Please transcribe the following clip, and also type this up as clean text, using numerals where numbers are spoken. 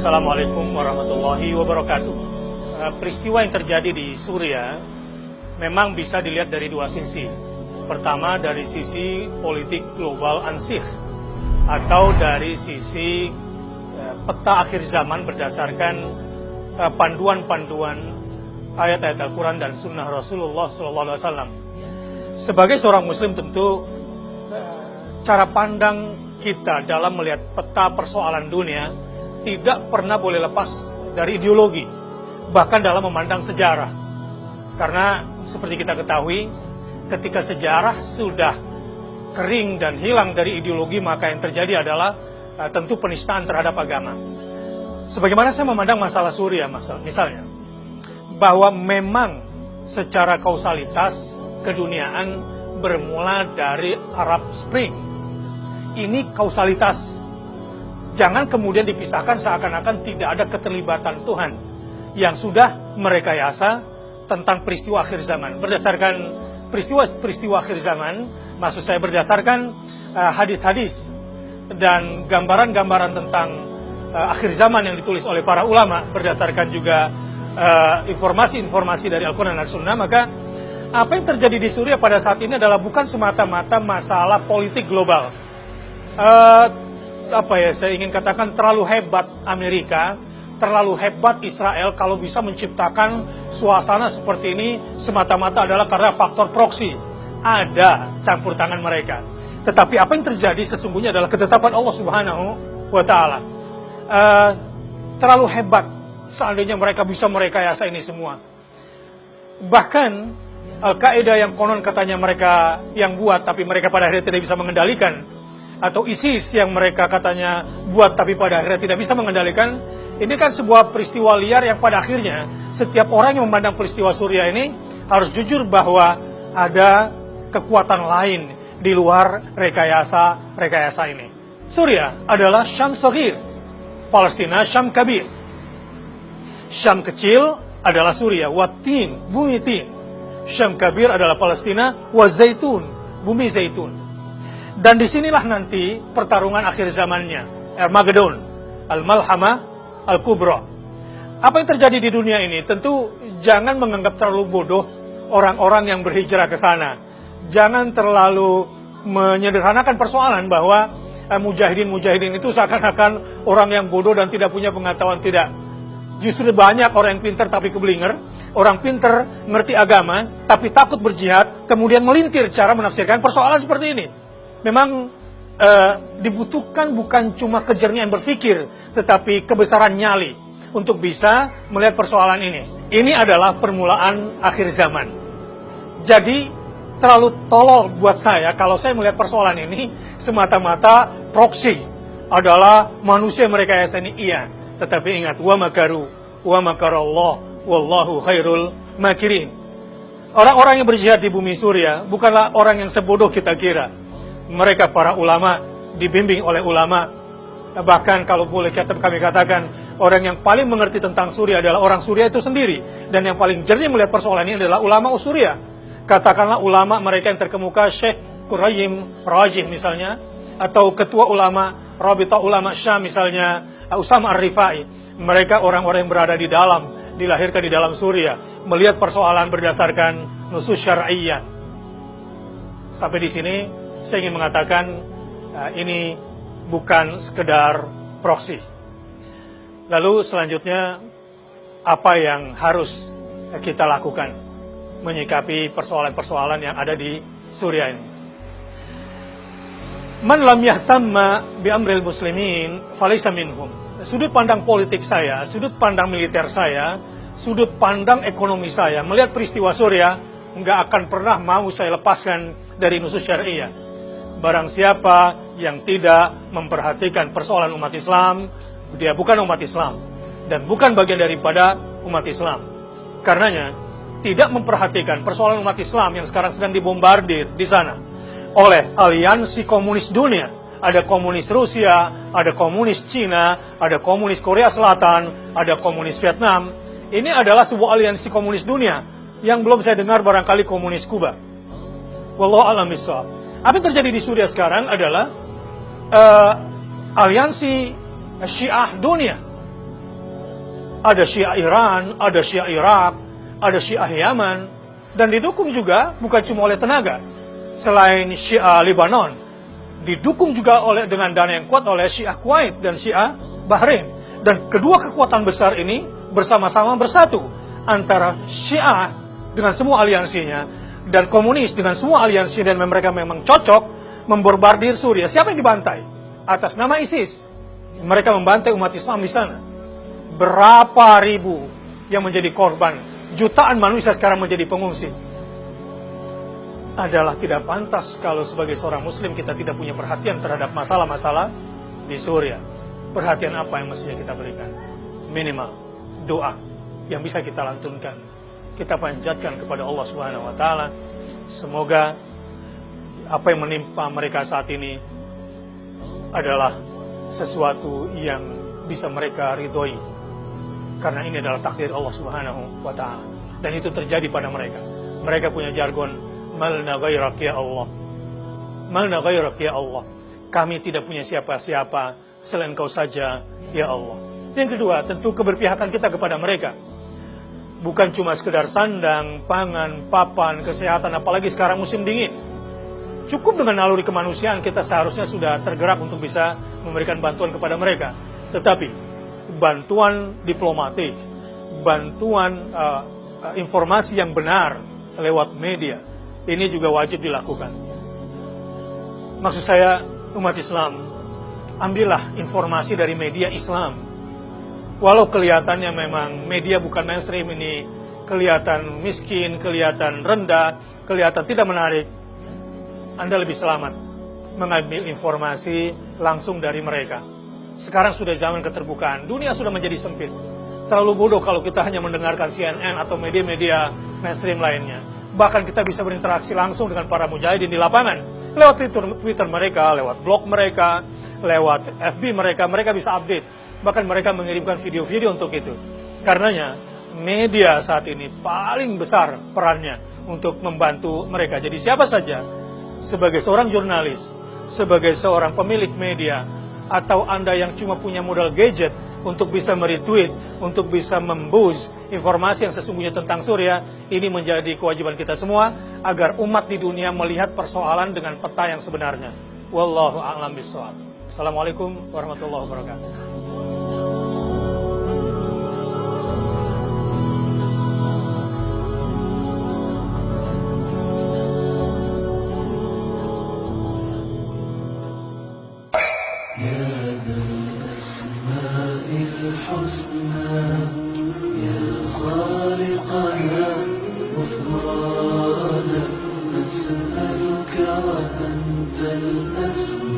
Assalamualaikum warahmatullahi wabarakatuh. Peristiwa yang terjadi di Suriah memang bisa dilihat dari dua sisi. Pertama dari sisi politik global ansih, atau dari sisi peta akhir zaman berdasarkan panduan-panduan ayat-ayat Al-Quran dan Sunnah Rasulullah SAW. Sebagai seorang Muslim tentu cara pandang kita dalam melihat peta persoalan dunia tidak pernah boleh lepas dari ideologi, bahkan dalam memandang sejarah. Karena seperti kita ketahui, ketika sejarah sudah kering dan hilang dari ideologi, maka yang terjadi adalah tentu penistaan terhadap agama. Sebagaimana saya memandang masalah Suriah misalnya, bahwa memang secara kausalitas keduniaan bermula dari Arab Spring. Ini kausalitas. Jangan kemudian dipisahkan seakan-akan tidak ada keterlibatan Tuhan yang sudah merekayasa tentang peristiwa akhir zaman. Berdasarkan peristiwa akhir zaman, maksud saya berdasarkan hadis-hadis dan gambaran-gambaran tentang akhir zaman yang ditulis oleh para ulama, berdasarkan juga informasi-informasi dari Al-Quran dan Sunnah, maka apa yang terjadi di Suriah pada saat ini adalah bukan semata-mata masalah politik global. Saya ingin katakan terlalu hebat Amerika, terlalu hebat Israel kalau bisa menciptakan suasana seperti ini semata-mata adalah karena faktor proksi. Ada campur tangan mereka. Tetapi apa yang terjadi sesungguhnya adalah ketetapan Allah Subhanahu wa Ta'ala. Terlalu hebat seandainya mereka bisa merekayasa ini semua. Bahkan Al-Qaeda yang konon katanya mereka yang buat, tapi mereka pada akhirnya tidak bisa mengendalikan, atau ISIS yang mereka katanya buat tapi pada akhirnya tidak bisa mengendalikan. Ini kan sebuah peristiwa liar yang pada akhirnya setiap orang yang memandang peristiwa Suriah ini harus jujur bahwa ada kekuatan lain di luar rekayasa ini. Suriah adalah Syam Saghir, Palestina Syam Kabir. Syam kecil adalah Suriah, Watin, bumi tin. Syam Kabir adalah Palestina, Wazaitun, bumi zaitun. Dan disinilah nanti pertarungan akhir zamannya, Armageddon, Al-Malhamah, Al-Kubra. Apa yang terjadi di dunia ini? Tentu jangan menganggap terlalu bodoh orang-orang yang berhijrah ke sana. Jangan terlalu menyederhanakan persoalan bahwa mujahidin itu seakan-akan orang yang bodoh dan tidak punya pengetahuan. Tidak. Justru banyak orang yang pintar tapi keblinger, orang pintar ngerti agama tapi takut berjihad, kemudian melintir cara menafsirkan persoalan seperti ini. Memang dibutuhkan bukan cuma kejernihan berpikir, tetapi kebesaran nyali untuk bisa melihat persoalan ini. Ini adalah permulaan akhir zaman. Jadi terlalu tolol buat saya kalau saya melihat persoalan ini semata-mata proksi adalah manusia mereka yang ini. Iya, tetapi ingat, wa makaru wa makarallah wallahu khairul makirin. Orang-orang yang berjihad di bumi Suriah bukanlah orang yang sebodoh kita kira. Mereka para ulama, dibimbing oleh ulama. Bahkan kalau boleh kami katakan, orang yang paling mengerti tentang Suriah adalah orang Suriah itu sendiri. Dan yang paling jernih melihat persoalan ini adalah ulama Suriah. Katakanlah ulama mereka yang terkemuka, Syekh Qurayyim Rajih misalnya, atau ketua ulama Rabita Ulama Syam misalnya, Usama Ar-Rifai. Mereka orang-orang yang berada di dalam, dilahirkan di dalam Suriah, melihat persoalan berdasarkan nusus syar'iyyah. Sampai di sini saya ingin mengatakan ini bukan sekedar proksi. Lalu selanjutnya, apa yang harus kita lakukan menyikapi persoalan-persoalan yang ada di Suriah ini? Man lam yahtamma bi amril muslimin falaysa minhum. Sudut pandang politik saya, sudut pandang militer saya, sudut pandang ekonomi saya melihat peristiwa Suriah nggak akan pernah mau saya lepaskan dari nusus syariah. Barang siapa yang tidak memperhatikan persoalan umat Islam, dia bukan umat Islam dan bukan bagian daripada umat Islam. Karenanya, tidak memperhatikan persoalan umat Islam yang sekarang sedang dibombardir di sana oleh aliansi komunis dunia. Ada komunis Rusia, ada komunis Cina, ada komunis Korea Selatan, ada komunis Vietnam. Ini adalah sebuah aliansi komunis dunia yang belum saya dengar barangkali komunis Kuba. Wallahu a'lam bishawab. Apa yang terjadi di Suriah sekarang adalah aliansi Syiah dunia ada Syiah Iran, ada Syiah Irak, ada Syiah Yaman, dan didukung juga bukan cuma oleh tenaga. Selain Syiah Lebanon, didukung juga dengan dana yang kuat oleh Syiah Kuwait dan Syiah Bahrain. Dan kedua kekuatan besar ini bersama-sama bersatu antara Syiah dengan semua aliansinya dan komunis dengan semua aliansi, dan mereka memang cocok memborbardir Suriah. Siapa yang dibantai? Atas nama ISIS. Mereka membantai umat Islam di sana. Berapa ribu yang menjadi korban, jutaan manusia sekarang menjadi pengungsi. Adalah tidak pantas kalau sebagai seorang muslim kita tidak punya perhatian terhadap masalah-masalah di Suriah. Perhatian apa yang mestinya kita berikan? Minimal doa yang bisa kita lantunkan, kita panjatkan kepada Allah Subhanahu wa taala. Semoga apa yang menimpa mereka saat ini adalah sesuatu yang bisa mereka ridhoi, karena ini adalah takdir Allah Subhanahu wa taala, dan itu terjadi pada mereka. Mereka punya jargon, malna ghairak ya Allah. Malna ghairak ya Allah. Kami tidak punya siapa-siapa selain Kau saja ya Allah. Yang kedua, tentu keberpihakan kita kepada mereka. Bukan cuma sekedar sandang, pangan, papan, kesehatan, apalagi sekarang musim dingin. Cukup dengan naluri kemanusiaan kita seharusnya sudah tergerak untuk bisa memberikan bantuan kepada mereka. Tetapi bantuan diplomatik, bantuan informasi yang benar lewat media, ini juga wajib dilakukan. Maksud saya, umat Islam, ambillah informasi dari media Islam. Walau kelihatannya memang media bukan mainstream ini, kelihatan miskin, kelihatan rendah, kelihatan tidak menarik, Anda lebih selamat mengambil informasi langsung dari mereka. Sekarang sudah zaman keterbukaan, dunia sudah menjadi sempit. Terlalu bodoh kalau kita hanya mendengarkan CNN atau media-media mainstream lainnya. Bahkan kita bisa berinteraksi langsung dengan para mujahidin di lapangan. Lewat Twitter mereka, lewat blog mereka, lewat FB mereka bisa update. Bahkan mereka mengirimkan video-video untuk itu. Karenanya, media saat ini paling besar perannya untuk membantu mereka. Jadi siapa saja, sebagai seorang jurnalis, sebagai seorang pemilik media, atau Anda yang cuma punya modal gadget untuk bisa meretweet, untuk bisa memboost informasi yang sesungguhnya tentang Suriah, ini menjadi kewajiban kita semua agar umat di dunia melihat persoalan dengan peta yang sebenarnya. Wallahu a'lam bishawab. Assalamualaikum warahmatullahi wabarakatuh. الحسنى يا خالقنا غفرانا نسألك وأنت الأسمى